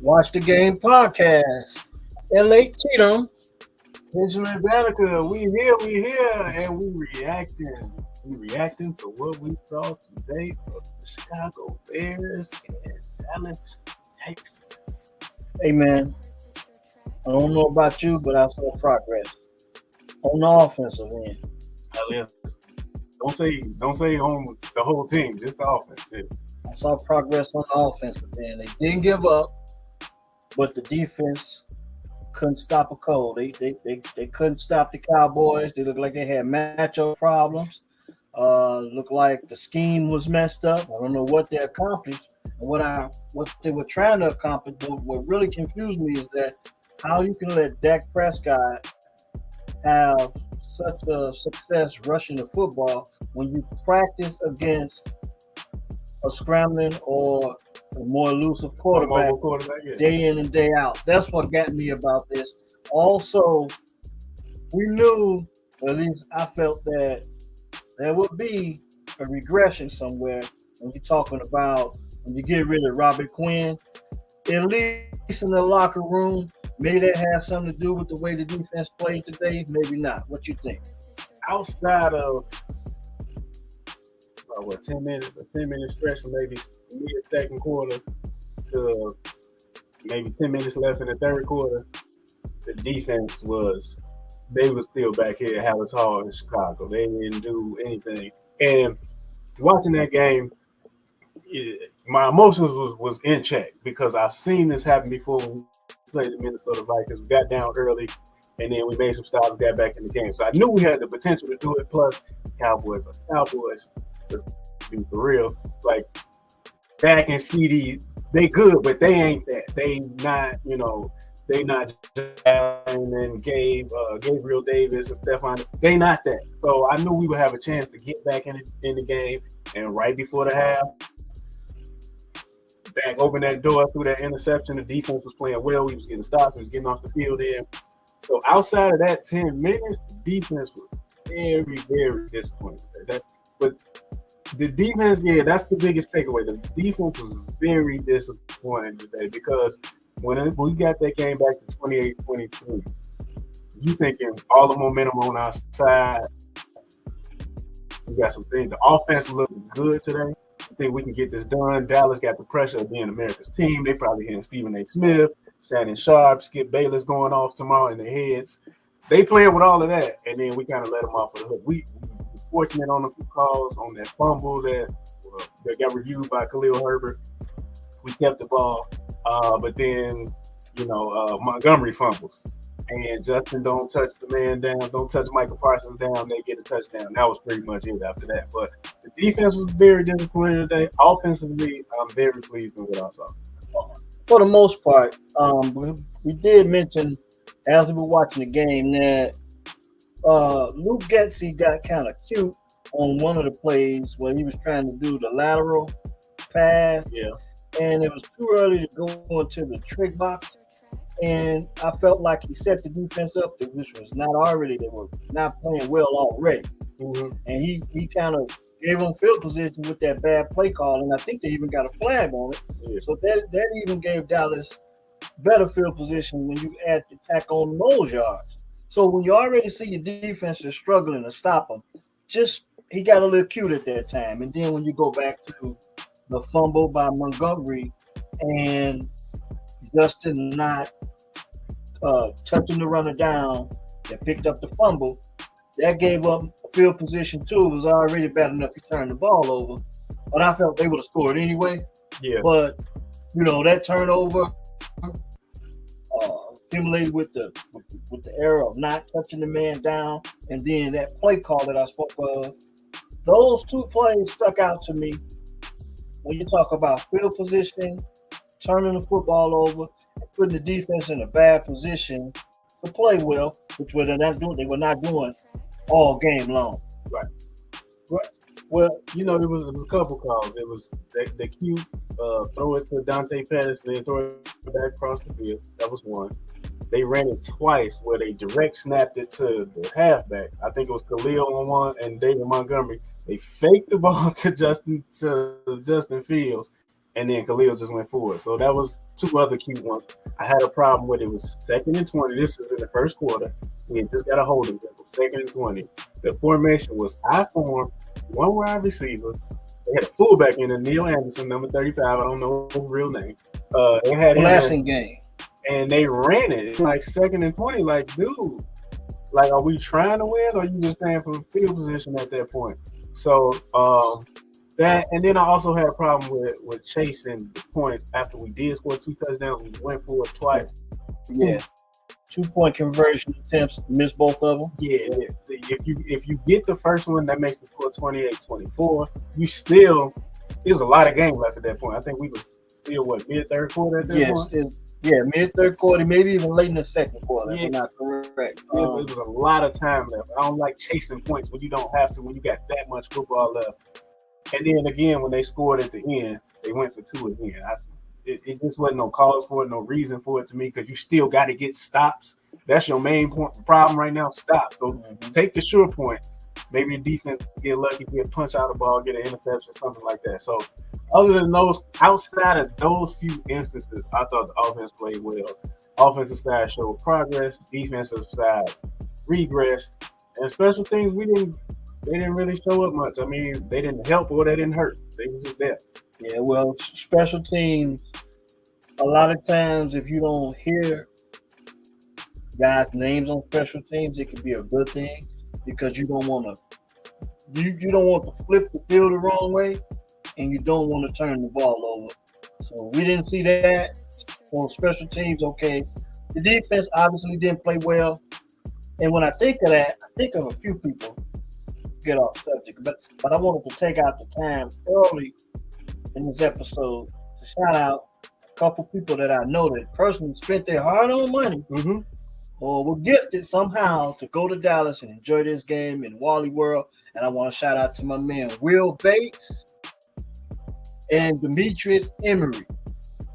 Watch the Game podcast. LA Cheatham. Benjamin Banneker, we here, and we reacting to what we saw today for the Chicago Bears and Dallas, Texas. Hey man, I don't know about you, but I saw progress on the offensive end. Dallas, don't say on the whole team, just the offense. Yeah. I saw progress on the offensive end. They didn't give up, but the defense couldn't stop a cold. They couldn't stop the Cowboys. They looked like they had matchup problems. Looked like the scheme was messed up. I don't know what they accomplished and what they were trying to accomplish. But what really confused me is that how you can let Dak Prescott have such a success rushing the football when you practice against a scrambling or a more elusive quarterback Yeah. day in and day out. That's what got me about this. Also, we knew, or at least I felt that there would be a regression somewhere when you're talking about when you get rid of Robert Quinn, at least in the locker room. Maybe that has something to do with the way the defense played today. Maybe not. What you think? Outside of a 10-minute stretch from maybe mid second quarter to maybe 10 minutes left in the third quarter, the defense they were still back here at Hallis Hall in Chicago. They didn't do anything. And watching that game, my emotions was in check because I've seen this happen before when we played the Minnesota Vikings. We got down early, and then we made some stops and got back in the game. So I knew we had the potential to do it. Plus, Cowboys are Cowboys. To be for real, like Dak and CD, they good, but they ain't that. They not, they not Allen and Gabriel Davis and Stephon. They not that. So I knew we would have a chance to get back in the game. And right before the half, Dak opened that door through that interception. The defense was playing well. We was getting stops. We was getting off the field there. So outside of that 10 minutes, the defense was very, very disappointing. But the defense, that's the biggest takeaway. The defense was very disappointing today because when we got that game back to 28-23, you thinking all the momentum on our side. We got some things. The offense looked good today. I think we can get this done. Dallas got the pressure of being America's team. They probably hitting Stephen A. Smith, Shannon Sharp, Skip Bayless going off tomorrow in their heads. They playing with all of that, and then we kind of let them off of the hook. We fortunate on a few calls on that fumble that got reviewed by Khalil Herbert. We kept the ball, but then Montgomery fumbles, and Justin don't touch the man down, don't touch Michael Parsons down. They get a touchdown. That was pretty much it after that. But the defense was very disappointed today. Offensively, I'm very pleased with what I saw. For the most part, we did mention as we were watching the game that Luke Getsy got kind of cute on one of the plays where he was trying to do the lateral pass. Yeah. And it was too early to go into the trick box. And I felt like he set the defense up, which was not already, they were not playing well already. Mm-hmm. And he kind of gave them field position with that bad play call. And I think they even got a flag on it. Yeah. So that even gave Dallas better field position when you add the tack on those yards. So when you already see your defense is struggling to stop him, he got a little cute at that time. And then when you go back to the fumble by Montgomery and Justin not touching the runner down that picked up the fumble, that gave up field position too. It was already bad enough to turn the ball over. But I felt they would have scored anyway. Yeah. But, that turnover accumulated with the error of not touching the man down, and then that play call that I spoke of. Those two plays stuck out to me when you talk about field positioning, turning the football over, and putting the defense in a bad position to play well, which they were not doing all game long. Right. Well, it was a couple calls. It was the cute throw it to Dante Pettis and then throw it back across the field. That was one. They ran it twice where they direct snapped it to the halfback. I think it was Khalil on one and David Montgomery. They faked the ball to Justin Fields, and then Khalil just went forward. So that was two other cute ones. I had a problem with it was 2nd and 20. This is in the first quarter. We had just got a holding. 2nd and 20. The formation was I form, one wide receiver. They had a fullback in there, Neil Anderson, number 35. I don't know his real name. They had Blessing game. And they ran it. It's like 2nd and 20. Like, dude, like, are we trying to win or are you just playing for field position at that point? So that, and then I also had a problem with chasing the points after we did score 2 touchdowns. We went for it twice. Yeah. 2-point conversion attempts, missed both of them. Yeah. If you get the first one, that makes the score 28-24. You still, there's a lot of game left at that point. I think we was still mid-third quarter at that point. Mid-third quarter, maybe even late in the second quarter. If I'm not correct. It was a lot of time left. I don't like chasing points when you don't have to, when you got that much football left. And then again, when they scored at the end, they went for 2 again. It just wasn't no cause for it, no reason for it to me, because you still got to get stops. That's your main problem right now, stops. So take the sure point. Maybe the defense get lucky, get punch out the ball, get an interception, something like that. So other than those, outside of those few instances, I thought the offense played well. Offensive side showed progress, defensive side regressed, and special teams they didn't really show up much. I mean, they didn't help or they didn't hurt. They were just there. Yeah, well, special teams, a lot of times if you don't hear guys' names on special teams, it can be a good thing because you don't want to flip the field the wrong way and you don't want to turn the ball over. So we didn't see that on special teams. Okay, the defense obviously didn't play well. And when I think of that, I think of a few people get off subject, but I wanted to take out the time early in this episode to shout out a couple people that I know that personally spent their hard-earned money or were gifted somehow to go to Dallas and enjoy this game in Wally World. And I want to shout out to my man Will Bates and Demetrius Emery.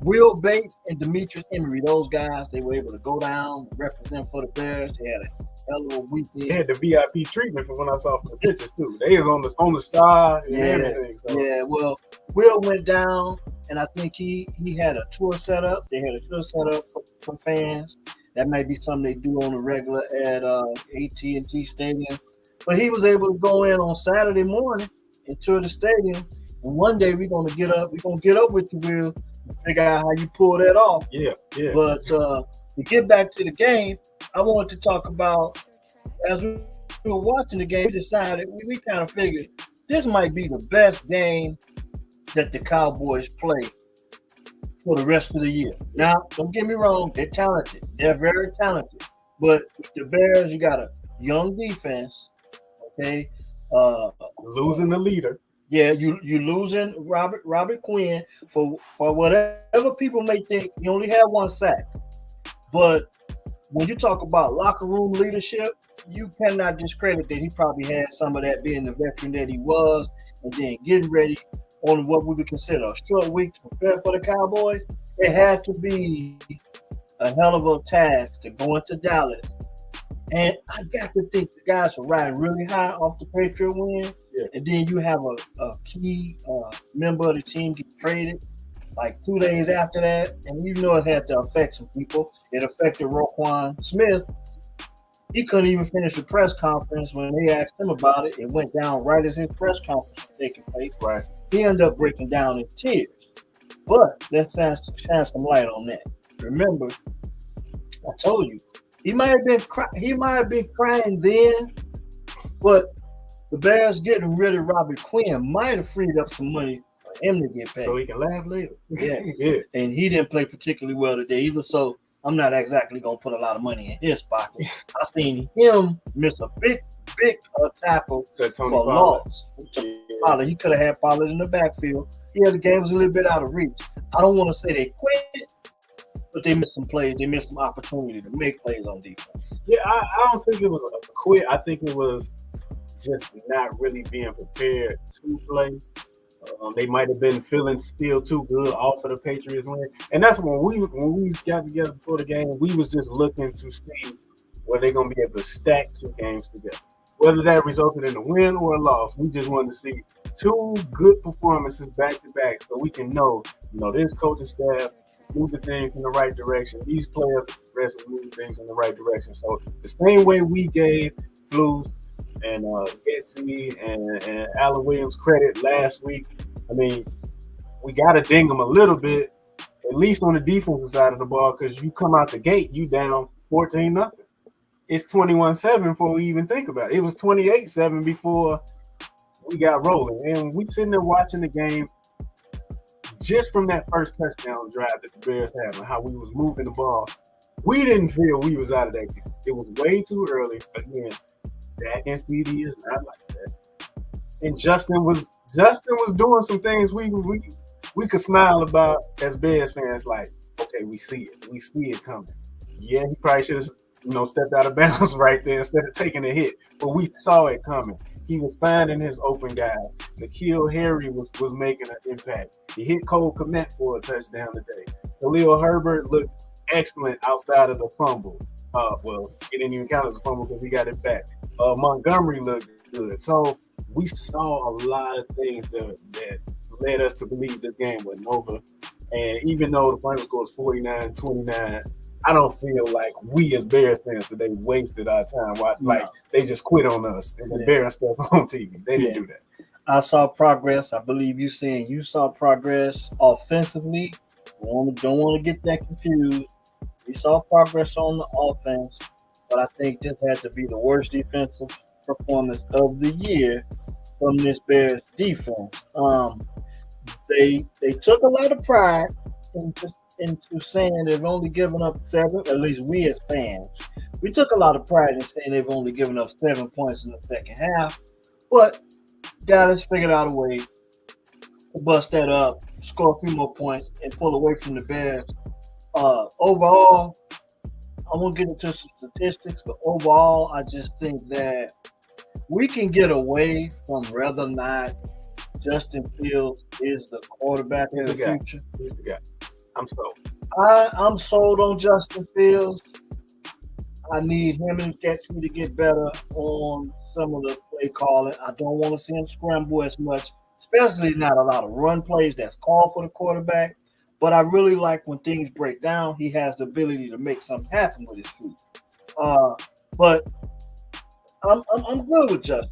Will Bates and Demetrius Emery, those guys, they were able to go down, represent for the Bears. They had a hell of a weekend. They had the VIP treatment from when I saw from the pictures too. They was on the star and everything. So. Yeah, well, Will went down, and I think he had a tour set up. They had a tour set up for fans. That might be something they do on the regular at AT&T Stadium. But he was able to go in on Saturday morning and tour the stadium. And one day we're gonna get up with you, Will, and figure out how you pull that off. Yeah. But to get back to the game, I wanted to talk about, as we were watching the game, we decided, we kind of figured this might be the best game that the Cowboys play for the rest of the year. Now, don't get me wrong, they're talented. They're very talented. But with the Bears, you got a young defense, okay? Losing the leader. Yeah, you losing Robert Quinn for whatever people may think. He only had 1 sack. But when you talk about locker room leadership, you cannot discredit that he probably had some of that, being the veteran that he was, and then getting ready on what we would consider a short week to prepare for the Cowboys. It had to be a hell of a task to go into Dallas. And I got to think the guys were riding really high off the Patriot win. Yeah. And then you have a key member of the team get traded like 2 days after that. And you know it had to affect some people. It affected Roquan Smith. He couldn't even finish the press conference when they asked him about it. It went down right as his press conference was taking place. Right. He ended up breaking down in tears. But let's shine some light on that. Remember, I told you, he might have been crying then, but the Bears getting rid of Robert Quinn might have freed up some money for him to get paid. So he can laugh later. Yeah. And he didn't play particularly well today either, so I'm not exactly going to put a lot of money in his pocket. I seen him miss a big tackle for loss. Pollard. He could have had Pollard in the backfield. Yeah, the game was a little bit out of reach. I don't want to say they quit, but they missed some plays. They missed some opportunity to make plays on defense. Yeah, I don't think it was a quit. I think it was just not really being prepared to play. They might have been feeling still too good off of the Patriots win. And that's when we got together before the game, we was just looking to see whether they're going to be able to stack 2 games together. Whether that resulted in a win or a loss, we just wanted to see 2 good performances back to back, so we can know, this coaching staff moving things in the right direction. These players are moving things in the right direction. So the same way we gave Blue and Etsy and Allen Williams credit last week, I mean, we got to ding them a little bit, at least on the defensive side of the ball, because you come out the gate, you down 14-0. It's 21-7 before we even think about it. It was 28-7 before we got rolling. And we sitting there watching the game just from that first touchdown drive that the Bears had and how we was moving the ball. We didn't feel we was out of that game. It was way too early. Again, Dak and CD is not like that. And Justin was doing some things we could smile about as Bears fans, like, okay, we see it. We see it coming. Yeah, he probably should have stepped out of bounds right there instead of taking a hit. But we saw it coming. He was finding his open guys. N'Keal Harry was making an impact. He hit Cole Kmet for a touchdown today. Khalil Herbert looked excellent outside of the fumble. Well, he didn't even count as a fumble because he got it back. Montgomery looked good. So we saw a lot of things that led us to believe this game wasn't over. And even though the final score was 49-29, I don't feel like we as Bears fans today wasted our time watching. Like they just quit on us and embarrassed us on TV. They didn't do that. I saw progress. I believe you saying you saw progress offensively. Don't want to get that confused. We saw progress on the offense, but I think this had to be the worst defensive performance of the year from this Bears defense. They took a lot of pride into saying they've only given up 7, at least we as fans. We took a lot of pride in saying they've only given up 7 points in the second half, but Dallas figured out a way to bust that up, score a few more points, and pull away from the Bears. Overall, I won't get into some statistics, but overall, I just think that we can get away from whether or not Justin Fields is the quarterback of the future. He's the guy. I'm sold. I'm sold on Justin Fields. I need him and Getsy to get better on some of the play calling. I don't want to see him scramble as much, especially not a lot of run plays that's called for the quarterback. But I really like when things break down, he has the ability to make something happen with his feet. But I'm good with Justin.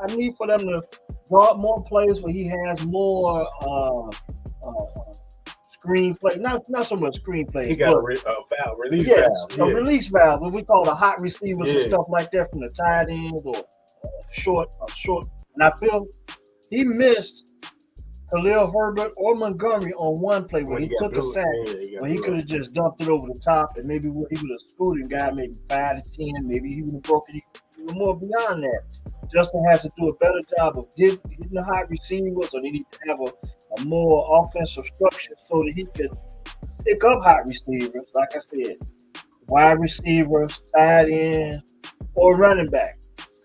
I need for them to draw up more plays where he has more screenplay. Not so much screenplay. He got a release valve. A release valve, what we call the hot receivers and stuff like that from the tight end or short. And I feel he missed Khalil Herbert or Montgomery on one play where he took a sack, where he could have just dumped it over the top, and maybe he would have scooted guy maybe 5 to 10, maybe he would have broken even more beyond that. Justin has to do a better job of hitting the hot receivers, or they need to have a more offensive structure so that he can pick up hot receivers, like I said, wide receivers, tight end, or running back.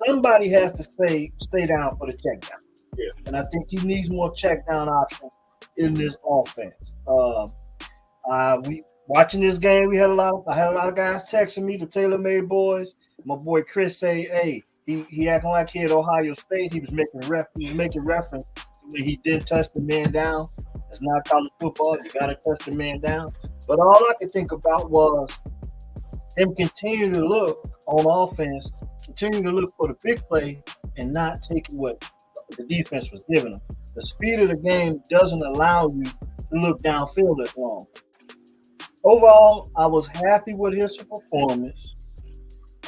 Somebody has to stay down for the check down. Yeah. And I think he needs more check down options in this offense. We watching this game, I had a lot of guys texting me, the Taylor Made boys. My boy Chris say, hey, he acting like he at Ohio State. He was making reference when he didn't touch the man down. It's not college football. You got to touch the man down. But all I could think about was him continuing to look on offense, continuing to look for the big play and not taking what the defense was giving him. The speed of the game doesn't allow you to look downfield as long. Overall, I was happy with his performance.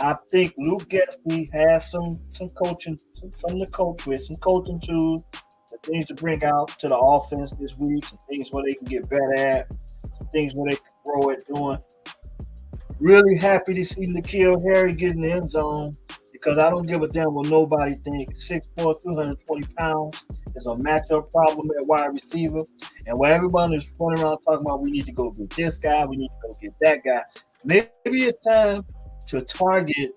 I think Luke Getsy has some coaching, something to coach with, some coaching tools, the things to bring out to the offense this week, some things where they can get better at, some things where they can grow at doing. Really happy to see N'Keal Harry get in the end zone because I don't give a damn what nobody thinks. 6'4", 220 pounds is a matchup problem at wide receiver. And where everyone is running around talking about we need to go get this guy, we need to go get that guy. Maybe it's time to target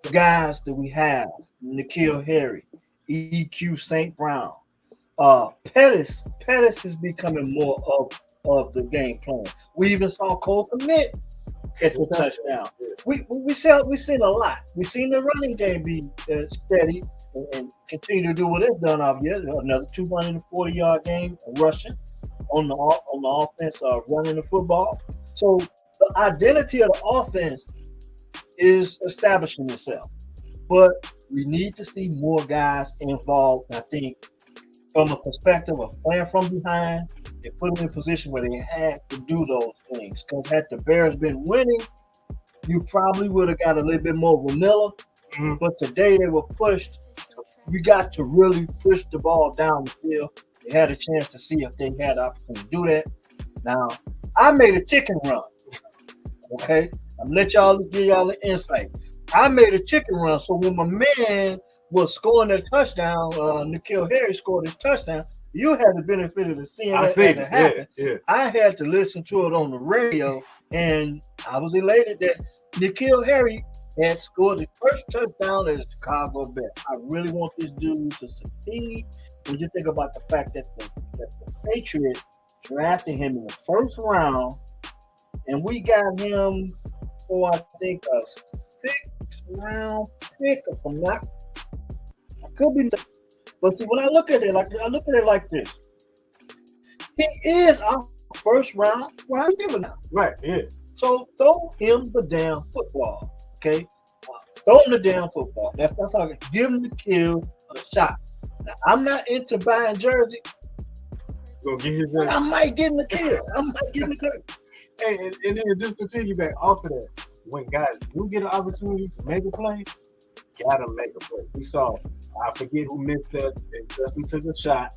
the guys that we have. N'Keal Harry, EQ St. Brown. Pettis is becoming more of the game plan. We even saw Cole Kmet catch a touchdown. We seen a lot. We seen the running game be steady. and continue to do what it's done off yet. Another 240-yard game rushing on the offense, running the football. So the identity of the offense is establishing itself, but we need to see more guys involved. I think from a perspective of playing from behind, they put them in a position where they had to do those things. Because had the Bears been winning, you probably would have got a little bit more vanilla. Mm-hmm. But today they were pushed. We got to really push the ball down the field. They had a chance to see if they had the opportunity to do that. Now, I made a chicken run. Okay? I'm let y'all give y'all the insight. I made a chicken run. So when my man was scoring that touchdown, N'Keal Harry scored his touchdown, you had the benefit of seeing that as it happened. Yeah. I had to listen to it on the radio, and I was elated that N'Keal Harry had scored the first touchdown as a Chicago Bear. I really want this dude to succeed. When you think about the fact that the Patriots drafted him in the first round, and we got him for, I think, a 6th round pick, if I'm not. I could be, but see, when I look at it like this. He is our first round wide receiver now. Right, yeah. So throw him the damn football, okay? Throw him the damn football. That's how I give him the kill, a shot. Now, I'm not into buying jersey. Gonna get his I might get him the kill. Hey, and then just to piggyback off of that, when guys do get an opportunity to make a play, gotta make a play. We saw, I forget who missed that, and Justin took a shot,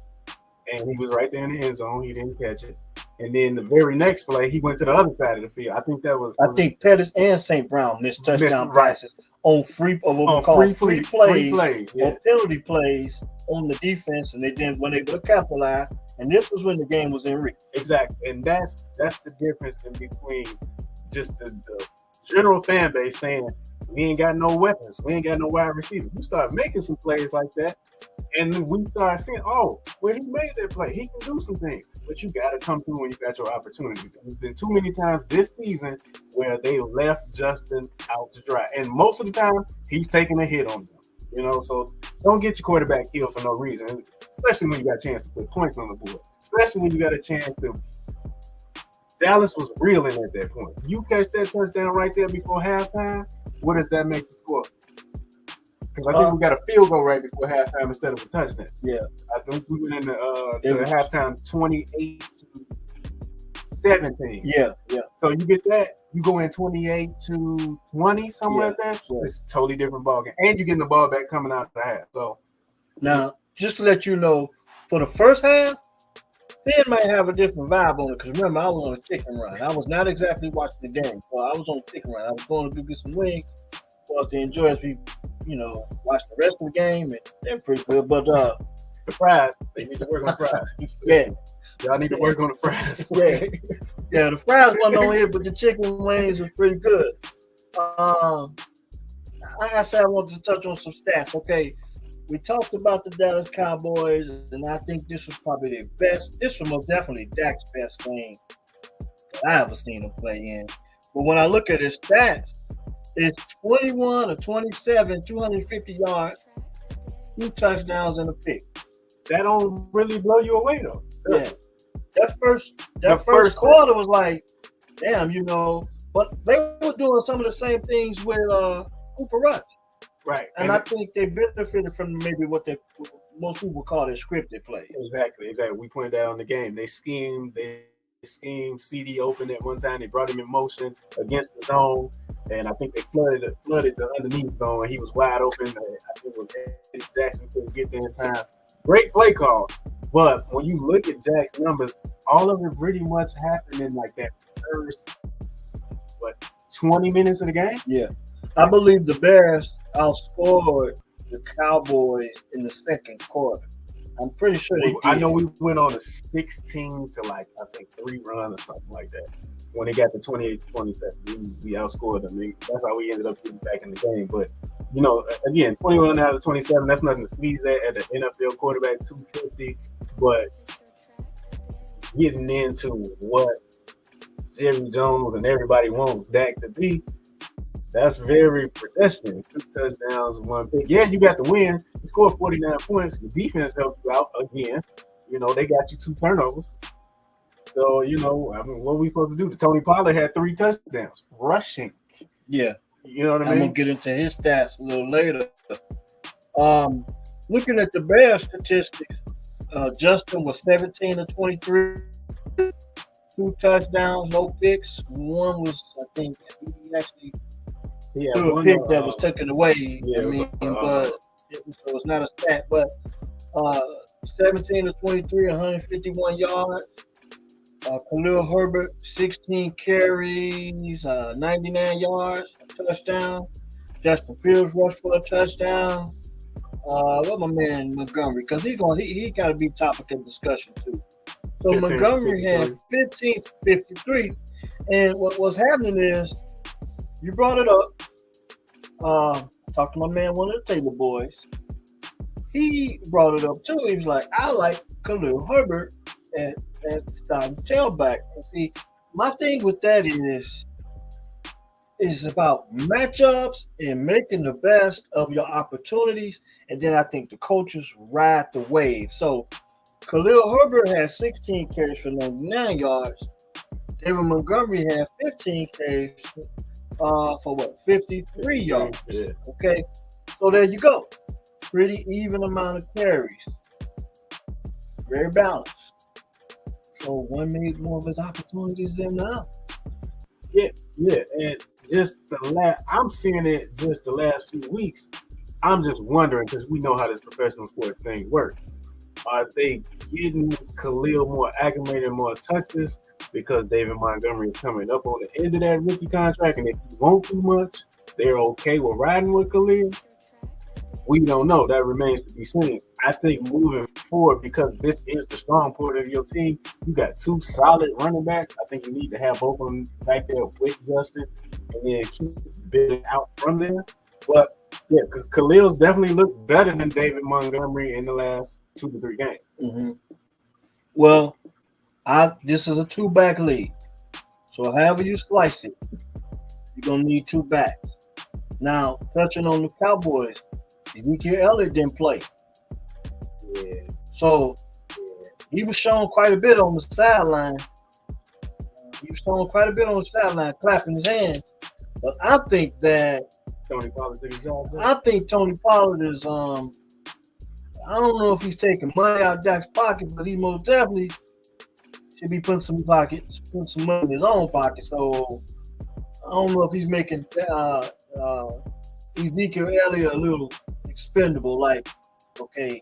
and he was right there in the end zone. He didn't catch it. And then the very next play, he went to the other side of the field. I think Pettis and St. Brown missed touchdown passes on free plays, yeah. or penalty plays on the defense, and they didn't when they would capitalize. And this was when the game was in reach. Exactly, and that's the difference in between just the general fan base saying we ain't got no weapons, we ain't got no wide receivers. You start making some plays like that, and then we start saying, oh, well, he made that play, he can do some things. But you got to come through when you got your opportunity. There's been too many times this season where they left Justin out to dry, and most of the time he's taking a hit on them. You know, so don't get your quarterback killed for no reason, especially when you got a chance to put points on the board. Especially when you got a chance to. Dallas was reeling at that point. You catch that touchdown right there before halftime. What does that make the score? Because I think we got a field goal right before halftime instead of a touchdown. Yeah, I think we went into the halftime 28-17. Yeah. So you get that, you go in 28-20, something like that. Yeah. It's a totally different ball game, and you're getting the ball back coming out of the half. So now, just to let you know, for the first half, Ben might have a different vibe on it. Because remember, I was on a chicken run. I was not exactly watching the game. So I was on a chicken run. I was going to get some wings for us to enjoy as we, watch the rest of the game. And they're pretty good. But the fries, they need to work on fries. Yeah. Y'all need to work on the fries. Yeah, the fries wasn't on here, but the chicken wings was pretty good. Like I said, I wanted to touch on some stats. Okay, we talked about the Dallas Cowboys, and I think this was probably their best. This was most definitely Dak's best game that I ever seen him play in. But when I look at his stats, it's 21 or 27, 250 yards, 2 touchdowns, and a pick. That don't really blow you away, though. Yeah. That first quarter was like, damn, but they were doing some of the same things with Cooper Rush. Right. And I think they benefited from maybe what most people call their scripted play. Exactly. We pointed that on the game. They schemed CD open at one time. They brought him in motion against the zone. And I think they flooded the underneath zone. He was wide open. I think it was Eddie Jackson couldn't get there in time. Great play call. But when you look at Dak's numbers, all of it pretty much happened in like that first, 20 minutes of the game? Yeah. I believe the Bears outscored the Cowboys in the second quarter. I'm pretty sure they did. I know we went on a 16 to 3 run or something like that. When they got to 28-27, we outscored them. That's how we ended up getting back in the game. But, again, 21 out of 27, that's nothing to sneeze at an NFL quarterback, 250. But getting into what Jerry Jones and everybody wants Dak to be, That's very pedestrian. 2 touchdowns, 1 pick. Yeah, you got the win. You scored 49 points. The defense helped you out again. They got you 2 turnovers. So, I mean, what are we supposed to do? Tony Pollard had 3 touchdowns rushing. Yeah. You know what I mean? I'm going to get into his stats a little later. Looking at the Bears statistics, Justin was 17 of 23, 2 touchdowns, no picks. One was, I think, he actually threw a pick that was taken away. But so it's not a stat. But 17 of 23, 151 yards. Khalil Herbert, 16 carries, 99 yards, a touchdown. Justin Fields rushed for a touchdown. What my man Montgomery, because he got to be topic of discussion too. So 15, Montgomery 53. Had 15 for 53, and what's happening is you brought it up. Talked to my man, one of the table boys. He brought it up too. He was like, I like Khalil Herbert at starting tailback. And see, my thing with that is about matchups and making the best of your opportunities. And then I think the coaches ride the wave. So Khalil Herbert had 16 carries for 99 yards. David Montgomery had 15 carries for 53 yards. Yeah. Okay. So there you go. Pretty even amount of carries. Very balanced. So one made more of his opportunities than now. Yeah, and just I'm seeing it just the last few weeks. I'm just wondering, because we know how this professional sports thing works. Are they getting Khalil more acclimated, more touches because David Montgomery is coming up on the end of that rookie contract, and if you want too much, they're okay with riding with Khalil? We don't know. That remains to be seen. I think moving forward, because this is the strong point of your team, you got 2 solid running backs. I think you need to have both of them back there with Justin and then keep building out from there. But, yeah, Khalil's definitely looked better than David Montgomery in the last 2 to 3 games. Mm-hmm. Well, this is a 2-back league. So however you slice it, you're going to need 2 backs. Now, touching on the Cowboys, Ezekiel Elliott didn't play. Yeah. So he was shown quite a bit on the sideline. Clapping his hands. But I think that Tony Pollard took his job. I think Tony Pollard is I don't know if he's taking money out of Dak's pocket, but he most definitely should be putting some money in his own pocket. So I don't know if he's making Ezekiel Elliott a little expendable. Like, okay,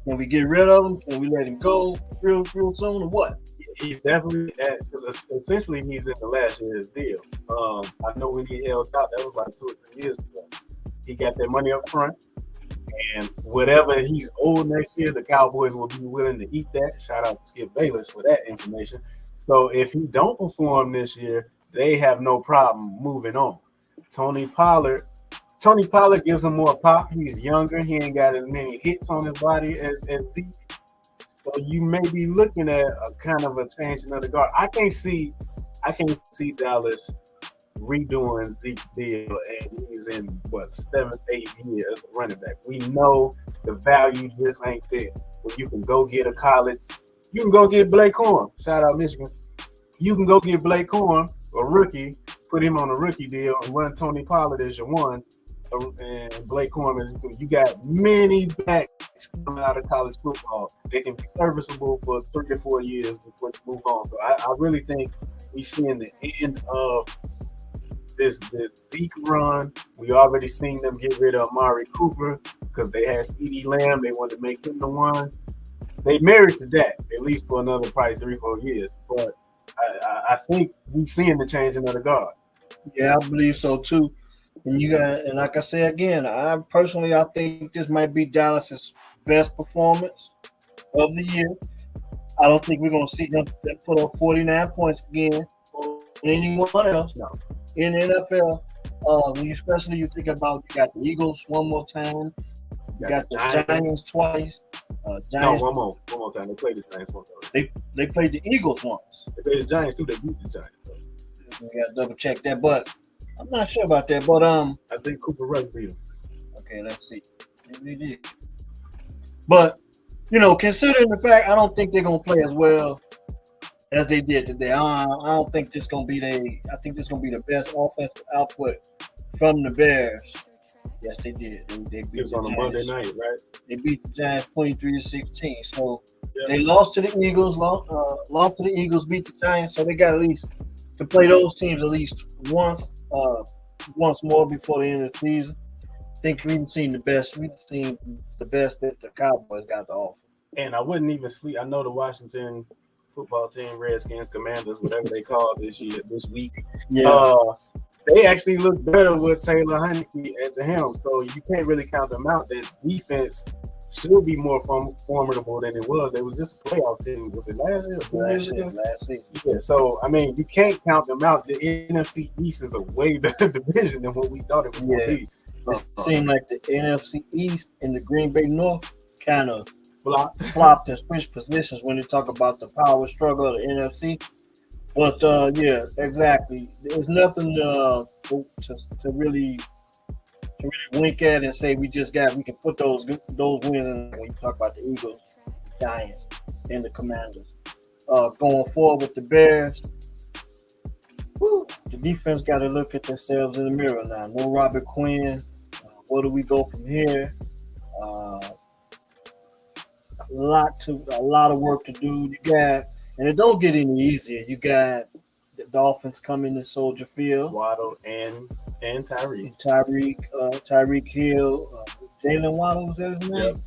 can we get rid of him? Can we let him go real soon or what? He's definitely essentially he's in the last year's deal. I know when he held out, that was like 2 or 3 years ago. He got that money up front, and whatever he's owed next year, the Cowboys will be willing to eat that. Shout out to Skip Bayless for that information. So if he don't perform this year, they have no problem moving on. Tony Pollard gives him more pop. He's younger. He ain't got as many hits on his body as Zeke. So you may be looking at a kind of a change in the guard. I can't see Dallas redoing Zeke's deal, and he's in 7th, 8th year as a running back. We know the value just ain't there. When you can go get a college, you can go get Blake Corum. Shout out Michigan. You can go get Blake Corum, a rookie, put him on a rookie deal, and run Tony Pollard as your 1. And Blake Corum is 2. You got many backs coming out of college football. They can be serviceable for 3 to 4 years before you move on. So I really think we're seeing the end of this Zeke run. We already seen them get rid of Amari Cooper because they had CeeDee Lamb. They wanted to make him the 1. They married to that, at least for another probably 3-4 years. But I think we're seeing the change in the guard. Yeah, I believe so too. And like I say again, I think this might be Dallas's best performance of the year. I don't think we're going to see them put up 49 points again or anyone else in the NFL. Especially you think about you got the Eagles one more time, you got the Giants twice. Giants, one more time. They played the Giants once. They played the Eagles once. They played the Giants too. They beat the Giants. We got to double check that, but I'm not sure about that, but I think Cooper Rush beat him. okay, let's see. Maybe they did. But considering the fact, I don't think they're gonna play as well as they did today. I don't think this gonna be I think this gonna be the best offensive output from the Bears. Yes, they did. They It beat was the on a Giants. Monday night, right? They beat the Giants 23-16. So Yeah. they lost to the Eagles. Lost to the Eagles. Beat the Giants. So they got at least to play those teams at least once more before the end of the season. I think we've seen the best. We've seen the best that the Cowboys got to offer. And I wouldn't even sleep. I know the Washington football team, Redskins, Commanders, whatever they call this week. Yeah. They actually look better with Taylor Heineke at the helm. So you can't really count them out. That defense should be more formidable than it was. They was just a playoff team. Was it last year? Last season. Yeah. So I mean, you can't count them out. The NFC East is a way better division than what we thought it was going to be. It seemed like the NFC East and the Green Bay North kind of flopped and switched positions when they talk about the power struggle of the NFC. But yeah, exactly. There's nothing to really wink at and say we can put those wins in when you talk about the Eagles, the Giants, and the Commanders. Going forward with the Bears, the defense got to look at themselves in the mirror now. No Robert Quinn. Where do we go from here? A lot of work to do. And it don't get any easier. You got the Dolphins coming to Soldier Field. Waddle and Tyreek. Tyreek Hill. Jalen Waddle, was that his name? Yep.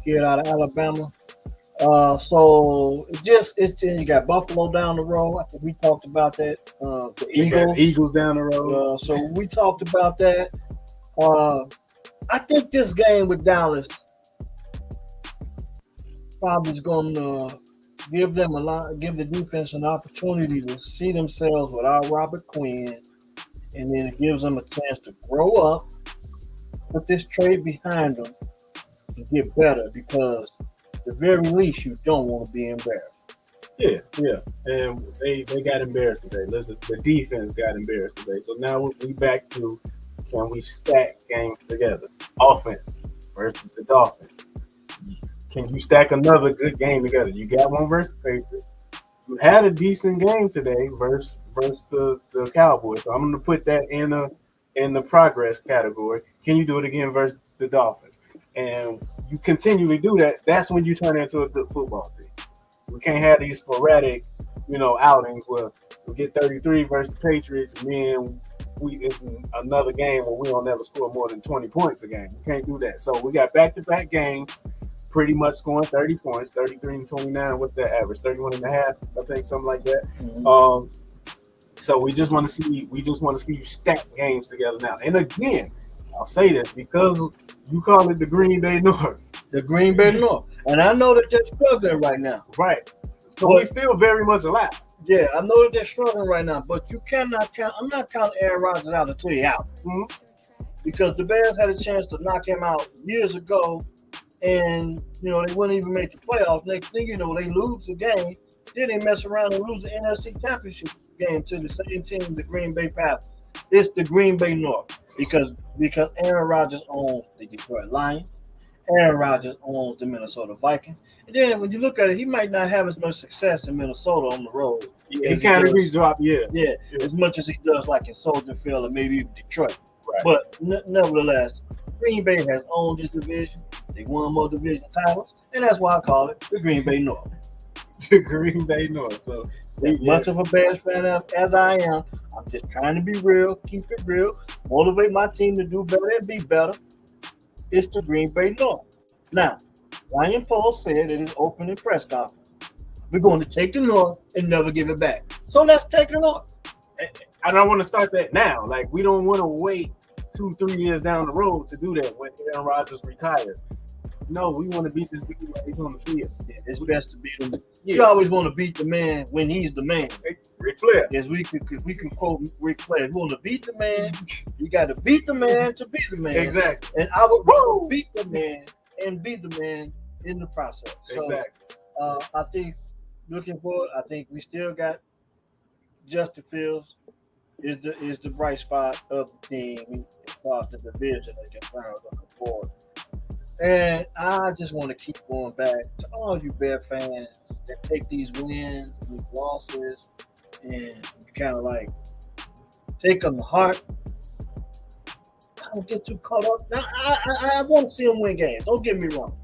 Kid out of Alabama. So you got Buffalo down the road. I think we talked about that. The Eagles down the road. So we talked about that. I think this game with Dallas probably is going to give the defense an opportunity to see themselves without Robert Quinn, and then it gives them a chance to grow up, put this trade behind them, and get better. Because at the very least, you don't want to be embarrassed. Yeah, and they got embarrassed today. The defense got embarrassed today. So now we back to, can we stack games together? Offense versus the Dolphins. Can you stack another good game together? You got one versus the Patriots. You had a decent game today versus the Cowboys. So I'm going to put that in the progress category. Can you do it again versus the Dolphins? And you continually do that. That's when you turn into a good football team. We can't have these sporadic, outings where we get 33 versus the Patriots, and then it's another game where we don't ever score more than 20 points a game. We can't do that. So we got back-to-back games, pretty much scoring 30 points, 33 and 29. What's that average? 31 and a half, I think, something like that. Mm-hmm. So we just want to see you stack games together now. And again, I'll say this because you call it the Green Bay North. The Green Bay North. And I know that they're struggling right now. Right. So we're still very much alive. Yeah, I know that they're struggling right now, but you cannot count. I'm not counting Aaron Rodgers out until he's out. Mm-hmm. Because the Bears had a chance to knock him out years ago, and they wouldn't even make the playoffs. Next thing you know, they lose the game. Then they mess around and lose the NFC Championship game to the same team, the Green Bay Packers. It's the Green Bay North because Aaron Rodgers owns the Detroit Lions. Aaron Rodgers owns the Minnesota Vikings. And then when you look at it, he might not have as much success in Minnesota on the road. Yeah, he kind of dropped, yeah, as much as he does like in Soldier Field or maybe even Detroit. Right. But nevertheless, Green Bay has owned this division. They won more division titles, and that's why I call it the Green Bay North. The Green Bay North. So as much of a Bears fan as I am, I'm just trying to be real, keep it real, motivate my team to do better and be better. It's the Green Bay North. Now, Ryan Poles said in his opening press conference, we're going to take the North and never give it back. So let's take the North. I don't want to start that now. Like, we don't want to wait 2-3 years down the road to do that when Aaron Rodgers retires. No, we want to beat this dude like he's on the field. Yeah, it's best to beat him. Yeah. You always want to beat the man when he's the man. Ric Flair. Yes, we can quote Ric Flair. If you want to beat the man, you got to beat the man to be the man. Exactly. And I would rather beat the man and be the man in the process. So, exactly. I think looking forward, I think we still got Justin Fields. is the bright spot of the team across the division against Browns looking forward. And I just want to keep going back to all you Bear fans that take these wins, these losses, and you kind of like take them to heart. I don't get too caught up. Now, I want to see them win games. Don't get me wrong.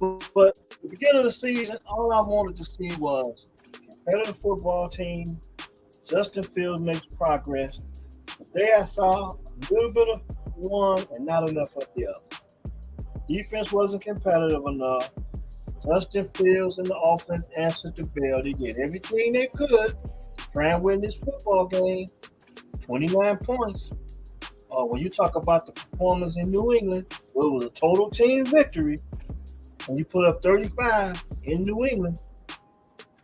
But at the beginning of the season, all I wanted to see was a competitive football team. Justin Fields makes progress. Today I saw a little bit of one and not enough of the other. Defense wasn't competitive enough. Justin Fields and the offense answered the bell. They did everything they could to try and win this football game. 29 points. When you talk about the performance in New England, well, it was a total team victory. When you put up 35 in New England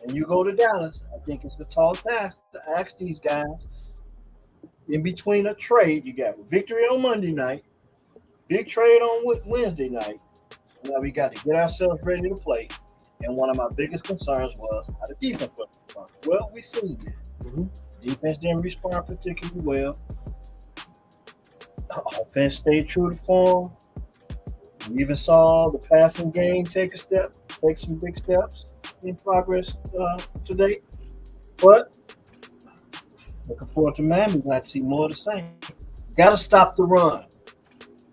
and you go to Dallas, I think it's the tall task to ask these guys in between a trade. You got victory on Monday night, big trade on Wednesday night. Now we got to get ourselves ready to play. And one of my biggest concerns was how the defense was responding. Well, we seen that. Defense didn't respond particularly well. Offense stayed true to form. We even saw the passing game take some big steps in progress today. But looking forward to Miami, we'd like to see more of the same. Got to stop the run.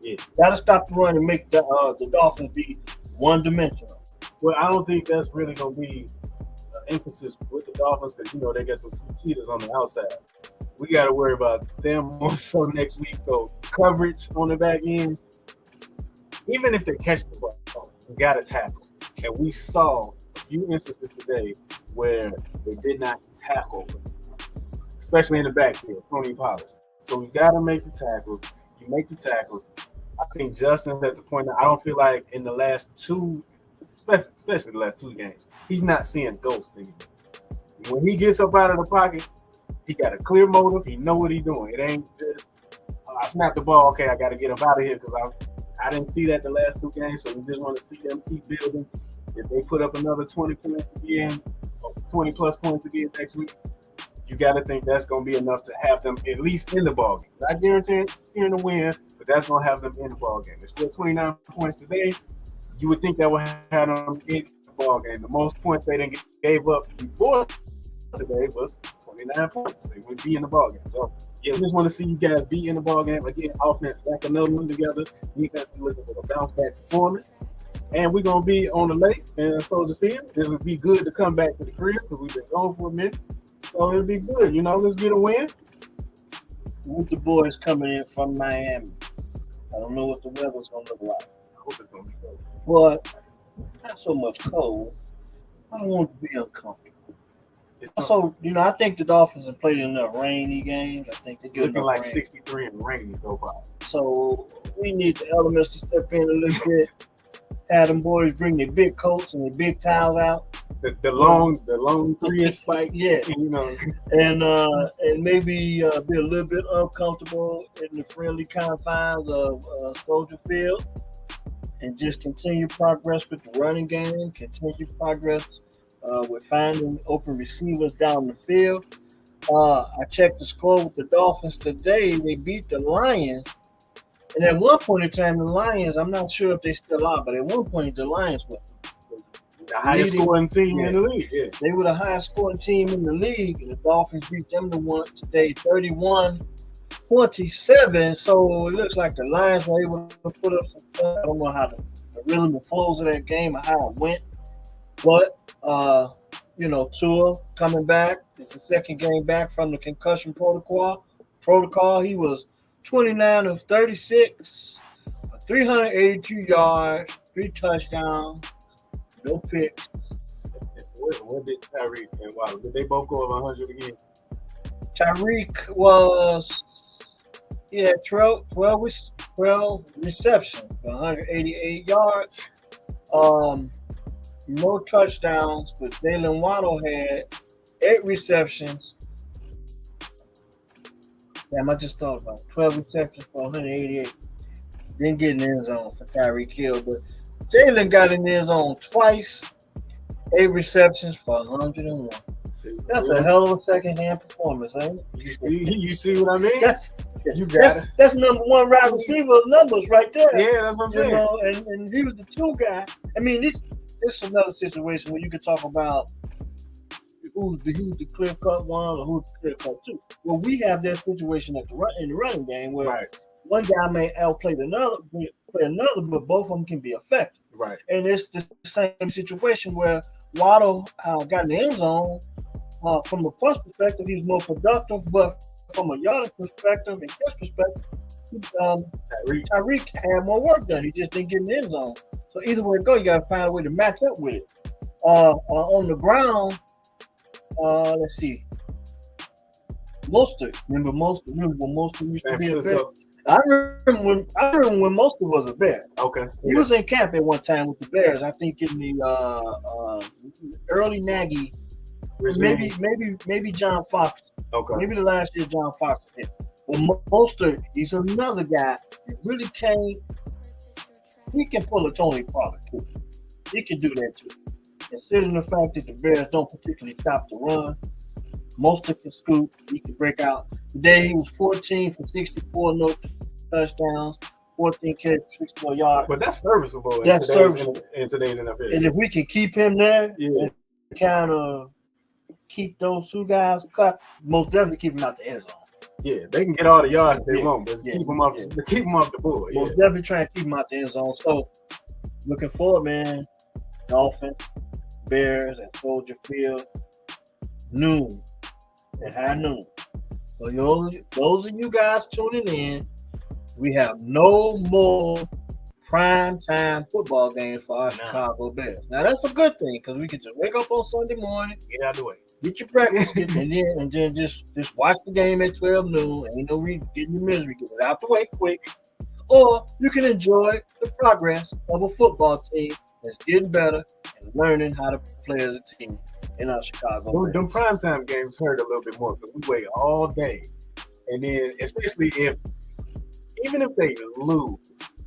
Yeah. Got to stop the run and make the Dolphins be one-dimensional. Well, I don't think that's really going to be an emphasis with the Dolphins because, they got those two cheaters on the outside. We got to worry about them more so next week. So coverage on the back end, even if they catch the ball, you got to tackle. And we saw a few instances today where they did not tackle, especially in the backfield, Tony Pollard. So we got to make the tackles. You make the tackles. I think Justin's at the point that I don't feel like in the last two, especially the last two games, he's not seeing ghosts anymore. When he gets up out of the pocket, he got a clear motive. He know what he's doing. It ain't just, I snapped the ball. Okay, I got to get up out of here because I didn't see that the last two games, so we just want to see them keep building. If they put up another 20 points again, or 20-plus points again next week, you got to think that's going to be enough to have them at least in the ball game. Not guaranteeing to win, but that's going to have them in the ball game. They scored 29 points today. You would think that would have them in the ball game. The most points they didn't gave up before today was 29 points. They would be in the ball game. So, yeah, we just want to see you guys be in the ball game. Again, offense back another one together. Defense looking for a bounce back performance. And we're going to be on the lake in Soldier Field. It would be good to come back to the crib because we've been gone for a minute. So it'll be good. Let's get a win. With the boys coming in from Miami, I don't know what the weather's going to look like. I hope it's going to be cold. But not so much cold. I don't want to be uncomfortable. Also, I think the Dolphins have played enough rainy games. I think they're looking like rain. 63 and rainy so far. So we need the elements to step in a little bit. Have them boys bring their big coats and their big towels out. The long 3-inch spikes. Yeah. And maybe be a little bit uncomfortable in the friendly confines of Soldier Field. And just continue progress with the running game. Continue progress with finding open receivers down the field. I checked the score with the Dolphins today. They beat the Lions. And at one point in time, the Lions, I'm not sure if they still are, but at one point, the Lions were the highest scoring team in the league. Yeah. They were the highest scoring team in the league, and the Dolphins beat them today 31-27. So it looks like the Lions were able to put up some points. I don't know how the rhythm and flows of that game or how it went. But, Tua coming back. It's the second game back from the concussion protocol. He was 29 of 36, 382 yards, 3 touchdowns, no picks. What did Tyreek and Waddle? Did they both go over 100 again? Tyreek was, 12 receptions, 188 yards. No touchdowns, but Jalen Waddle had 8 receptions. Damn, I just thought about it. 12 receptions for 188. Didn't get in the end zone for Tyreek Hill, but Jalen got in the end zone twice. 8 receptions for 101. That's a hell of a second-hand performance, ain't it? You see what I mean? You got it. That's number one wide receiver numbers right there. Yeah, that's what I'm saying. You know, and he was the 2 guy. I mean, this is another situation where you can talk about who's the clear-cut one or who's the clear-cut 2. Well, we have that situation in the running game where one guy may outplay another, but both of them can be effective. Right. And it's the same situation where Waddle got in the end zone. From a plus perspective, he's more productive, but from a yardage perspective and catch perspective, Tyreek had more work done. He just didn't get in the end zone. So either way it goes, you got to find a way to match up with it. On the ground, let's see. Mostert. Remember when Mostert used to be a Bear? I remember when Mostert was a Bear. Okay. He was in camp at one time with the Bears. I think in the early Nagy. Maybe John Fox. Okay. Maybe the last year John Fox was hit. Well, Mostert, he's another guy that really can't. He can pull a Tony Pollard too. He can do that too. Considering the fact that the Bears don't particularly stop the run, Mostert can scoop. He can break out. Today he was 14 for 64, no touchdowns, 14 catches, 64 yards. But that's serviceable. That's serviceable in today's NFL. And if we can keep him there, and kind of keep those 2 guys cut, most definitely keep them out the end zone. Yeah, they can get all the yards they want, but keep them off the board. Most definitely try and keep them out the end zone. So, looking forward, man. Dolphins, Bears at Soldier Field, noon, at high noon. So, those of you guys tuning in, we have no more prime time football games for our Chicago Bears. Now that's a good thing because we can just wake up on Sunday morning, get out of the way, get your breakfast, and then just watch the game at 12 noon. Ain't no reason getting your misery, get it out the way quick. Or you can enjoy the progress of a football team that's getting better and learning how to play as a team in our Chicago Bears. Them primetime games hurt a little bit more because we wait all day, and then especially even if they lose.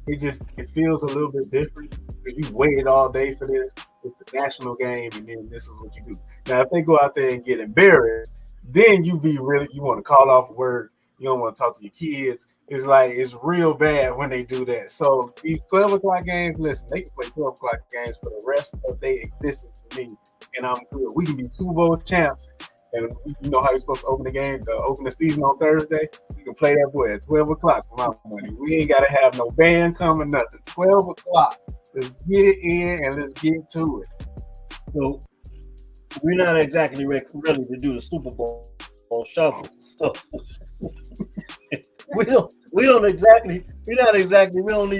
It feels a little bit different because you waited all day for this. It's the national game, and then this is what you do. Now, if they go out there and get embarrassed, then you want to call off work. You don't want to talk to your kids. It's real bad when they do that. So these 12 o'clock games, listen, they can play 12 o'clock games for the rest of their existence for me, and I'm good. We can be Super Bowl champs. And you know how you're supposed to open the season on Thursday? You can play that boy at 12 o'clock for my money. We ain't got to have no band coming, nothing. 12 o'clock. Let's get it in and let's get to it. So we're not exactly ready to do the Super Bowl shuffle. So we don't need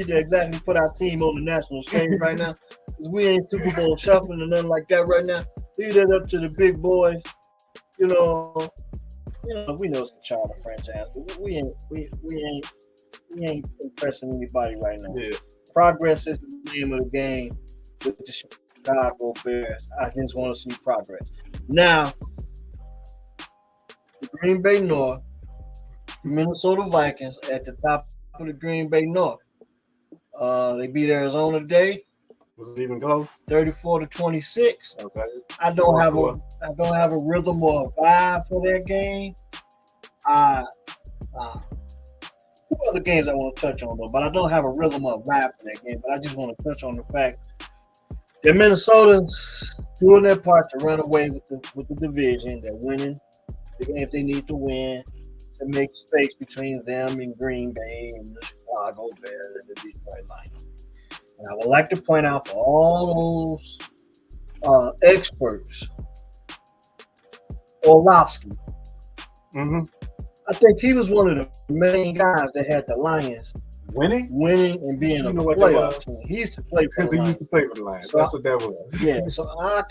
to exactly put our team on the national stage right now. We ain't Super Bowl shuffling or nothing like that right now. Leave that up to the big boys. You know, we know it's a charter franchise, but we ain't impressing anybody right now. Yeah. Progress is the name of the game with the Chicago Bears. I just want to see progress. Now, the Green Bay North, Minnesota Vikings at the top of the Green Bay North. They beat Arizona today. Was it even close? 34-26. Okay. I don't have a rhythm or a vibe for that game. Two other games I want to touch on though, but I don't have a rhythm or a vibe for that game. But I just want to touch on the fact that Minnesota's doing their part to run away with the division. They're winning the games they need to win to make space between them and Green Bay and the Chicago Bears and the Detroit Lions. And I would like to point out for all those experts, Orlovsky. Mm-hmm. I think he was one of the main guys that had the Lions winning and being a playoff team. He used to play for the Lions. He used to play for the Lions. So that's what that was. Yeah, so I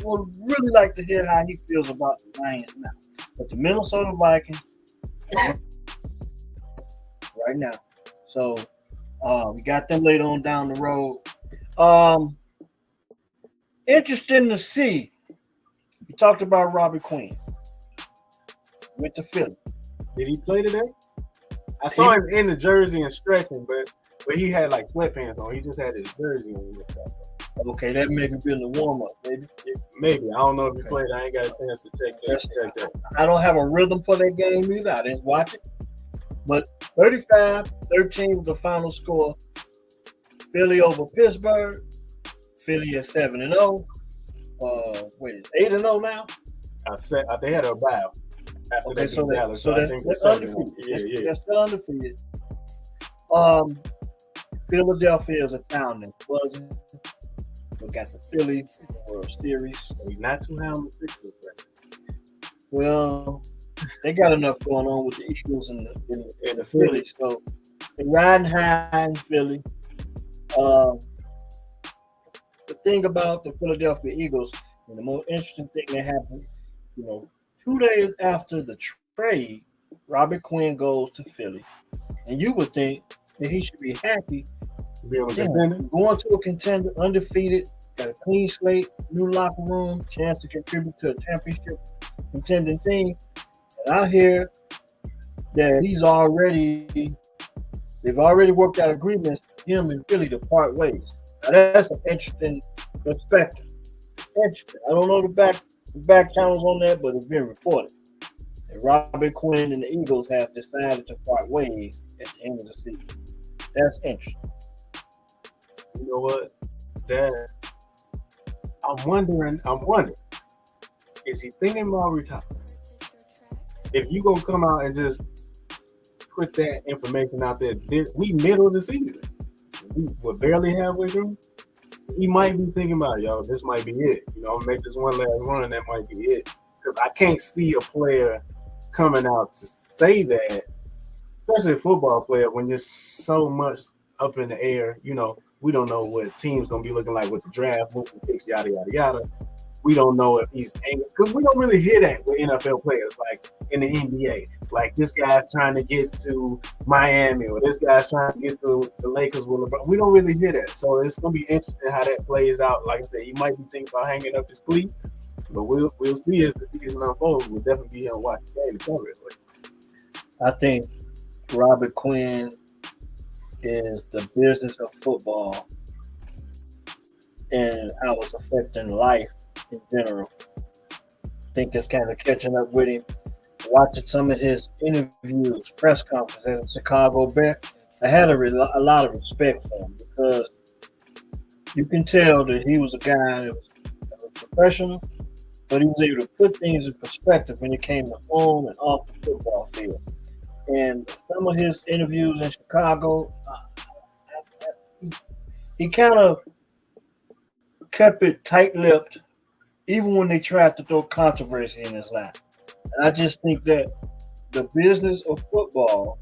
would really like to hear how he feels about the Lions now. But the Minnesota Vikings right now. So we got them later on down the road. Interesting to see. We talked about Robbie Quinn. Went to Philly. Did he play today? I saw him in the jersey and stretching, but he had like sweatpants on. He just had his jersey on. Okay, that may be in the warm up, maybe. Maybe. I don't know if he Okay. played. I ain't got a chance to check that. I don't have a rhythm for that game either. I didn't watch it. But 35-13 was the final score. Philly over Pittsburgh. Philly at 7-0. Wait, 8-0 now? They had a bye after Okay, that so beat Dallas. so I think they're they're undefeated. They're still undefeated. Philadelphia is a town that's buzzing. We got the Phillies in the World Series. He's not too high on the Sixers, right? Well, they got enough going on with the Eagles and the Phillies. So they're riding high in Philly. The thing about the Philadelphia Eagles, and the most interesting thing that happened, 2 days after the trade, Robert Quinn goes to Philly. And you would think that he should be happy. Going to a contender, undefeated, got a clean slate, new locker room, chance to contribute to a championship contending team. And I hear that they've already worked out agreements, him and Philly, to part ways. Now that's an interesting perspective. Interesting. I don't know the back channels on that, but it's been reported. And Robert Quinn and the Eagles have decided to part ways at the end of the season. That's interesting. You know what? I'm wondering, is he thinking about retirement? If you gonna come out and just put that information out there, we middle of the season. We're barely halfway through. He might be thinking about, this might be it. Make this one last run, that might be it. Because I can't see a player coming out to say that, especially a football player, when you're so much up in the air. We don't know what team's gonna be looking like with the draft, moving picks, yada yada yada. We don't know if he's angry, because we don't really hear that with NFL players, like in the NBA. Like, this guy's trying to get to Miami, or this guy's trying to get to the Lakers with LeBron. We don't really hear that. So it's going to be interesting how that plays out. Like I said, he might be thinking about hanging up his cleats, but we'll see as the season unfolds. We'll definitely be here and watch the game to cover it. I think Robert Quinn is the business of football and how it's affecting life in general. I think it's kind of catching up with him. Watching some of his interviews, press conferences as a Chicago Bear, I had a lot of respect for him, because you can tell that he was a guy that was professional, but he was able to put things in perspective when it came to on and off the football field. And some of his interviews in Chicago, he kind of kept it tight-lipped, even when they tried to throw controversy in his lap. And I just think that the business of football,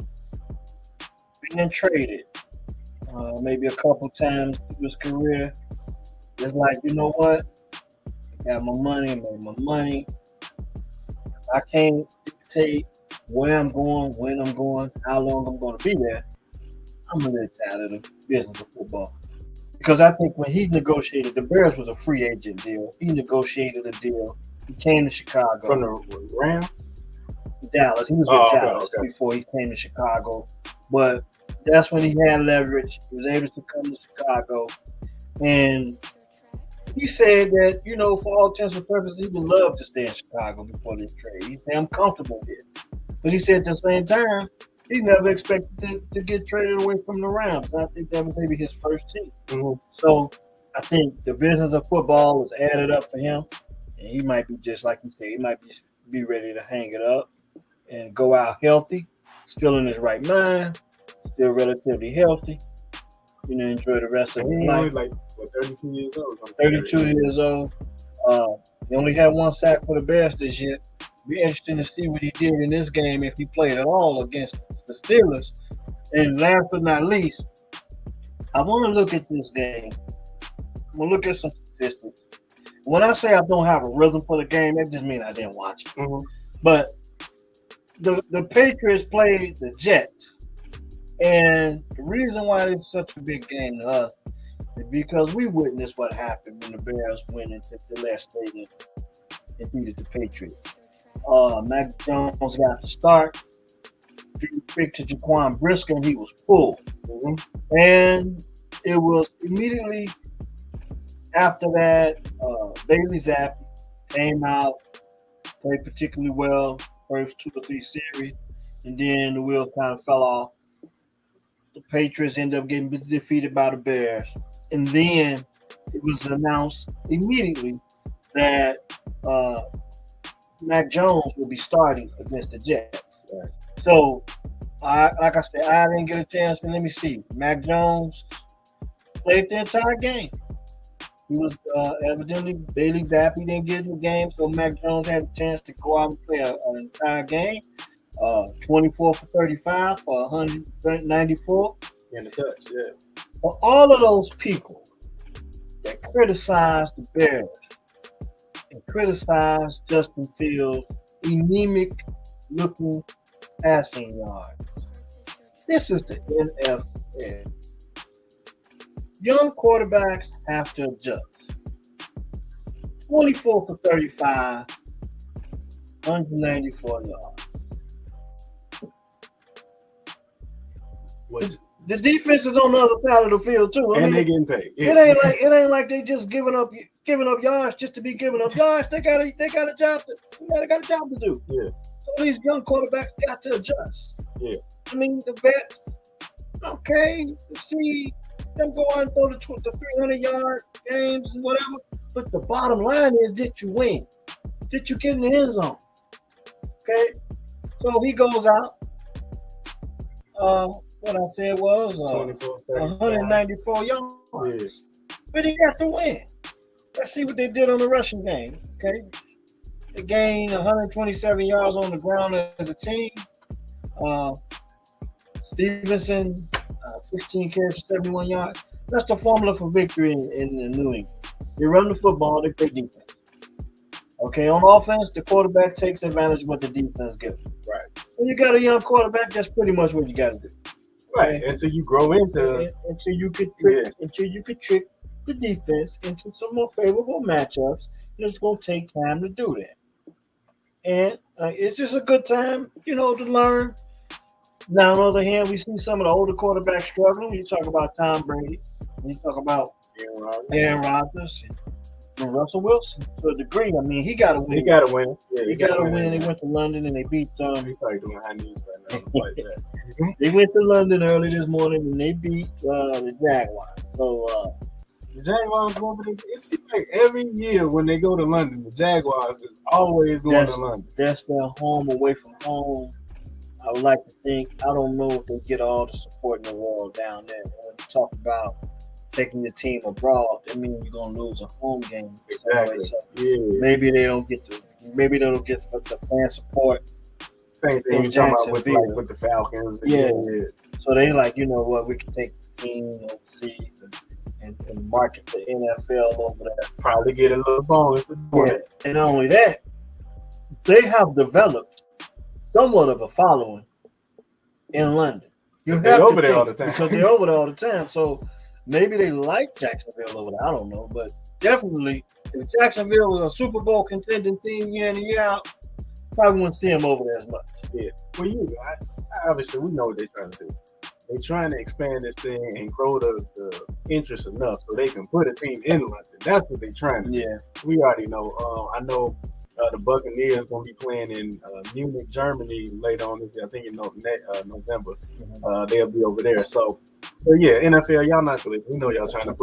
being traded maybe a couple times through his career, it's like, you know what? I got my money, I made my money. I can't dictate where I'm going, when I'm going, how long I'm going to be there. I'm a little tired of the business of football. Because I think when he negotiated, the Bears was a free agent deal. He negotiated a deal. He came to Chicago. From the Rams? Dallas. He was with Dallas before he came to Chicago. But that's when he had leverage. He was able to come to Chicago. And he said that, for all intents and purposes, he would love to stay in Chicago before this trade. He said, I'm comfortable here. But he said at the same time, he never expected to get traded away from the Rams. I think that was maybe his first team. Mm-hmm. So I think the business of football was added up for him. And he might be just like you said, he might be ready to hang it up and go out healthy, still in his right mind, still relatively healthy. Enjoy the rest of his life. Like 32 years old. 32 years old. He only had one sack for the Bears this year. Be interesting to see what he did in this game if he played at all against the Steelers. And last but not least, I want to look at this game. I'm going to look at some statistics. When I say I don't have a rhythm for the game, that just means I didn't watch it. Mm-hmm. But the Patriots played the Jets. And the reason why it's such a big game to us is because we witnessed what happened when the Bears went into the last stadium and beat the Patriots. Mac Jones got the start. He picked to Jaquan Brisker, and he was pulled. Mm-hmm. And it was immediately After that, Bailey Zappi came out, played particularly well first 2 or 3 series, and then the wheel kind of fell off. The Patriots ended up getting defeated by the Bears, and then it was announced immediately that uh, Mac Jones will be starting against the Jets. Right. So, like I said, I didn't get a chance to let me see. Mac Jones played the entire game. He was evidently Bailey Zappi didn't get in the game, so Mac Jones had a chance to go out and play an entire game. 24 for 35 for 194. In the touch, yeah. For all of those people that criticized the Bears and criticized Justin Fields' anemic looking passing yard, this is the NFL. Young quarterbacks have to adjust. 24 for 35, 194 yards. The defense is on the other side of the field too. And they getting paid. Yeah. It ain't like they just giving up yards just to be giving up yards. They got a job to do. Yeah. So these young quarterbacks got to adjust. Yeah. I mean the vets, okay, see them go out and throw the 300-yard games and whatever. But the bottom line is, did you win? Did you get in the end zone? Okay. So he goes out. What I said was 194 yards. Yes. But he got to win. Let's see what they did on the rushing game. Okay. They gained 127 yards on the ground as a team. Stevenson, 16 carries, 71 yards. That's the formula for victory in New England. They run the football, they play defense. Okay, on offense, the quarterback takes advantage of what the defense gives. Right. When you got a young quarterback, that's pretty much what you got to do. Right. Until you grow into until you could trick the defense into some more favorable matchups. It's going to take time to do that. And it's just a good time, to learn. Now, on the other hand, we see some of the older quarterbacks struggling. When you talk about Tom Brady, when you talk about Aaron Rodgers, and Russell Wilson, to a degree. I mean, he got to win. He got to win. Yeah, he got to win. They went to London and they beat. He's probably doing high knees right now. Like that. They went to London early this morning and they beat the Jaguars. So the Jaguars go over there. It seems like every year when they go to London, the Jaguars is always going to London. That's their home away from home. I would like to think. I don't know if they get all the support in the world down there. When you talk about taking the team abroad, that means you're gonna lose a home game. Exactly. So yeah. Maybe they don't get the fan support. Same thing you're talking about with the Falcons. Yeah. So they like, you know what, we can take the team overseas and market the NFL over there. Probably get a little bonus. Yeah. And not only that, they have developed somewhat of a following in London. They're over there all the time. Because they're over there all the time. So maybe they like Jacksonville over there. I don't know. But definitely, if Jacksonville was a Super Bowl contending team year in and year out, probably wouldn't see them over there as much. Yeah. Well, obviously, we know what they're trying to do. They're trying to expand this thing and grow the interest enough so they can put a team in London. That's what they're trying to do. Yeah. We already know. I know the Buccaneers going to be playing in Munich, Germany later on this year. I think in November. They'll be over there. So yeah, NFL, y'all not sleeping. We know y'all trying to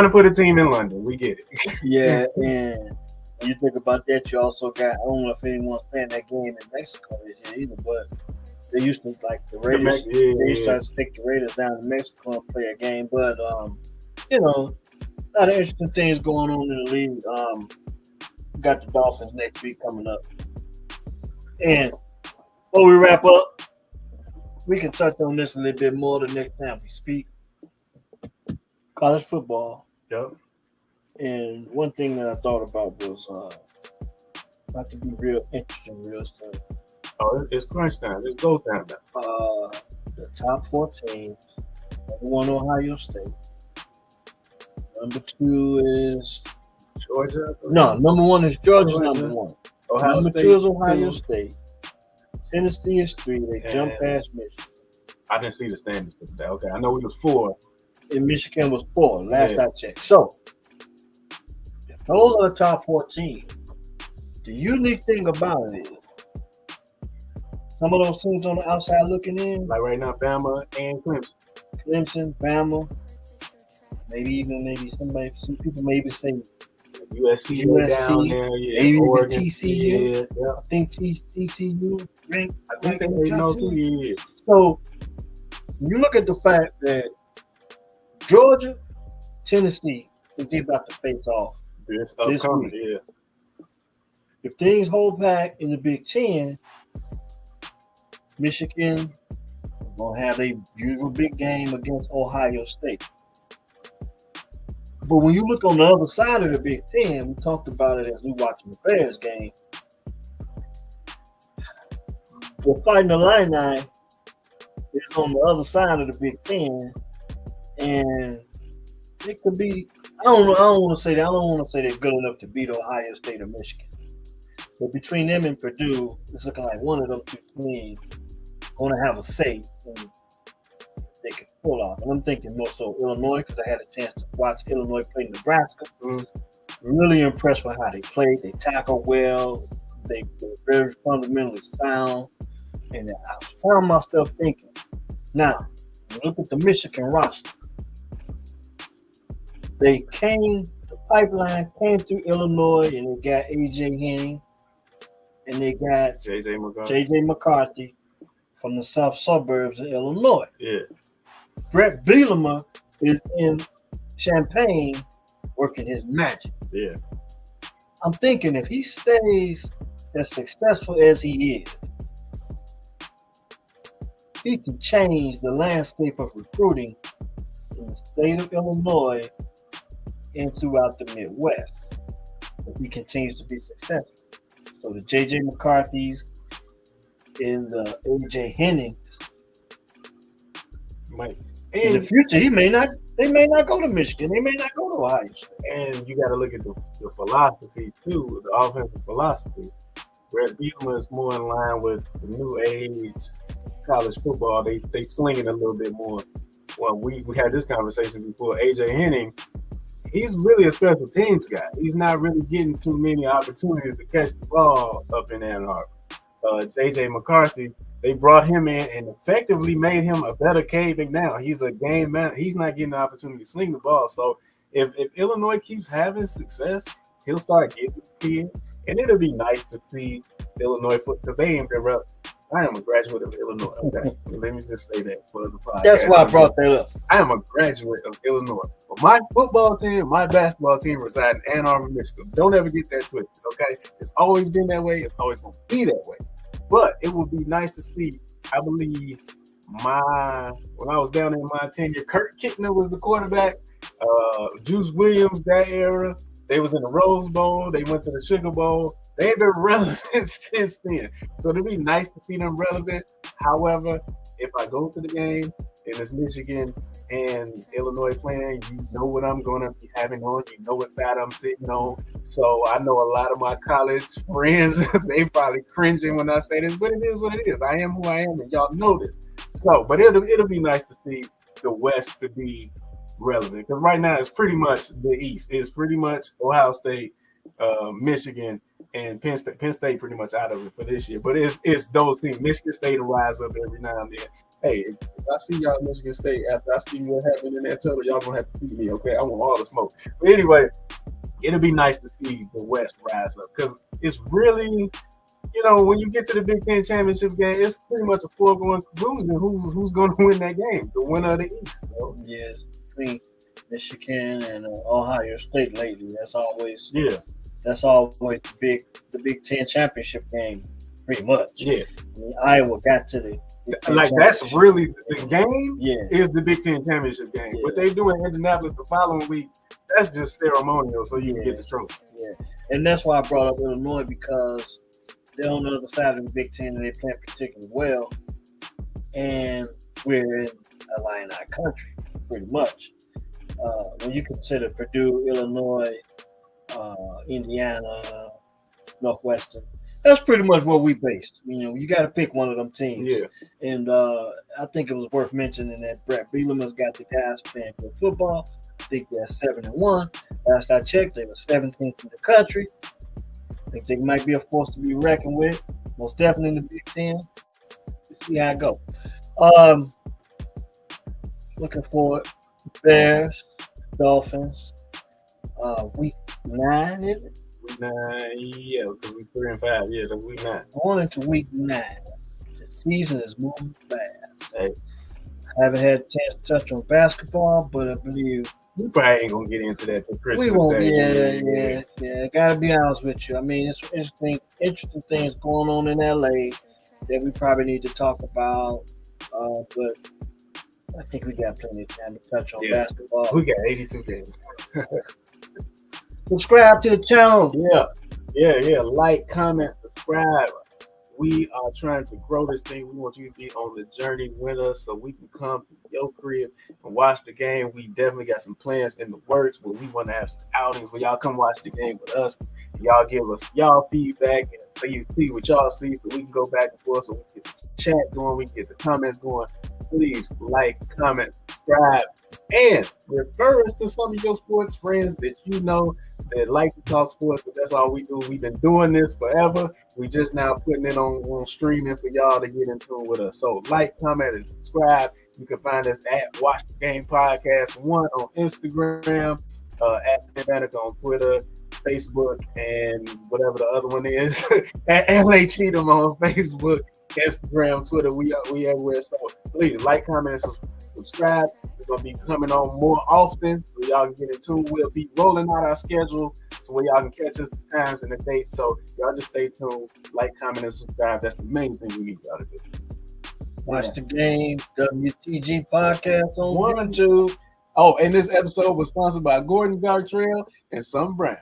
put a team in London. We get it. Yeah, and when you think about that, you also got, I don't know if anyone's playing that game in Mexico this year either, but they used to, like, the Raiders, they used to take the Raiders down to Mexico and play a game. But, a lot of interesting things going on in the league. We got the Dolphins next week coming up. And before we wrap up, we can touch on this a little bit more the next time we speak. College football. Yep. And one thing that I thought about was about to be real interesting real soon. Oh, it's crunch time. It's go time now. The top 4 teams. Number 1, Ohio State. Number 2 is Georgia. No, number 1 is Georgia. Number 1. Number 2 is Ohio State. Tennessee is 3. They jumped past Michigan. I didn't see the standings for that. Okay, I know we was 4. And Michigan was 4 last I checked. So Those are the top 14. The unique thing about it is some of those teams on the outside looking in, Like right now, Bama and Clemson. Clemson, Bama, maybe some people maybe say USC, USC, down there, yeah. maybe Oregon, TCU. yeah. I think TCU ranked. I think they know too. Yeah. So you look at the fact that Georgia, Tennessee, they're about to face off This this upcoming, week. yeah. If things hold back in the Big Ten, Michigan gonna have a usual big game against Ohio State. But when you look on the other side of the Big Ten, we talked about it as we watching the Bears game. The Fighting Illini is on the other side of the Big Ten, and it could be. I don't want to say that. I don't want to say they're good enough to beat Ohio State or Michigan. But between them and Purdue, it's looking like one of them two teams going to have a say and they can pull off. And I'm thinking more so Illinois because I had a chance to watch Illinois play Nebraska. Really impressed with how they played. They tackle well. They're very fundamentally sound. And I found myself thinking, now, look at the Michigan roster. The pipeline came through Illinois, and they got A.J. Henning, and they got J.J. McCarthy from the south suburbs of Illinois. Yeah. Brett Bielema is in Champaign working his magic. Yeah. I'm thinking if he stays as successful as he is, he can change the landscape of recruiting in the state of Illinois and throughout the Midwest if he continues to be successful. So the J.J. McCarthy's and the A.J. Hennings, in the future, they may not go to Michigan. They may not go to Ohio State. And you got to look at the philosophy, too, the offensive philosophy. Brett Bielema is more in line with the new age college football. They sling it a little bit more. Well, we had this conversation before. A.J. Henning, he's really a special teams guy. He's not really getting too many opportunities to catch the ball up in Ann Arbor. J.J. McCarthy, they brought him in and effectively made him a better Cade McNown. He's a game man. He's not getting the opportunity to sling the ball. So if Illinois keeps having success, he'll start getting the kid. And it'll be nice to see Illinois because they ain't been relevant. I am a graduate of Illinois. Okay, let me just say that for the podcast. That's why I brought that up. I am a graduate of Illinois. But my football team, my basketball team reside in Ann Arbor, Michigan. Don't ever get that twisted, okay? It's always been that way. It's always going to be that way. But it would be nice to see, I believe, when I was down in my tenure, Kurt Kittner was the quarterback. Juice Williams, that era. They was in the Rose Bowl. They went to the Sugar Bowl. They ain't been relevant since then. So it'd be nice to see them relevant. However, if I go to the game and it's Michigan and Illinois playing, you know what I'm going to be having on. You know what side I'm sitting on. So I know a lot of my college friends, they probably cringing when I say this, but it is what it is. I am who I am, and y'all know this. So, but it'll be nice to see the West to be relevant. Because right now it's pretty much the East. It's pretty much Ohio State, Michigan, and Penn State. Penn State pretty much out of it for this year. But it's those teams. Michigan State will rise up every now and then. Hey, if I see y'all Michigan State after I see what happened in that tunnel, y'all gonna have to see me, okay? I want all the smoke. But anyway, it'll be nice to see the West rise up because it's really, when you get to the Big Ten championship game, it's pretty much a foregone conclusion who's going to win that game, the winner of the East. So. Yes, between Michigan and Ohio State lately, that's always the Big Ten championship game, pretty much. Yeah, I mean, Iowa got to the that's really the game. Yeah, is the Big Ten championship game. Yeah. What they do in Indianapolis the following week, that's just ceremonial, so you can get the trophy. Yeah, and that's why I brought up Illinois because they're on the other side of the Big Ten and they play particularly well, and we're in Illini country, pretty much. When you consider Purdue, Illinois, Indiana, Northwestern, that's pretty much where we based. You got to pick one of them teams. Yeah. And I think it was worth mentioning that Brett Bielema's got the guys playing good football. think they're 7-1. Last I checked, they were 17th in the country. I think they might be a force to be reckoned with. Most definitely in the Big Ten. We'll see how it goes. Looking forward. Bears, Dolphins. Week 9, is it? Week 9, yeah, because week 3 and 5, yeah, that's week 9. Going into week 9. The season is moving fast. Hey. I haven't had a chance to touch on basketball, but I believe we probably ain't gonna get into that till Christmas. We won't. Day. Yeah. Gotta be honest with you. I mean, it's interesting things going on in LA that we probably need to talk about. But I think we got plenty of time to touch on basketball. We got 82 games. Subscribe to the channel. Yeah. Like, comment, subscribe. We are trying to grow this thing. We want you to be on the journey with us so we can come to your crib and watch the game. We definitely got some plans in the works, but we want to have some outings where y'all come watch the game with us. Y'all give us y'all feedback so you see what y'all see so we can go back and forth so we can get the chat going, we can get the comments going. Please like, comment, subscribe, and refer us to some of your sports friends that you know that like to talk sports, but that's all we do. We've been doing this forever. We just now putting it on streaming for y'all to get in tune with us. So like, comment, and subscribe. You can find us at Watch the Game Podcast 1 on Instagram, at Danica on Twitter, Facebook, and whatever the other one is. At LA Cheatham on Facebook, Instagram, Twitter. We everywhere. So please like, comment, and subscribe. We're gonna be coming on more often so y'all can get in tune. We'll be rolling out our schedule so where y'all can catch us the times and the dates. So y'all just stay tuned, like, comment, and subscribe. That's the main thing we need y'all to do. Watch the game, WTG podcast on 1 and 2. Oh, and this episode was sponsored by Gordon Gartrell and Sun Brown.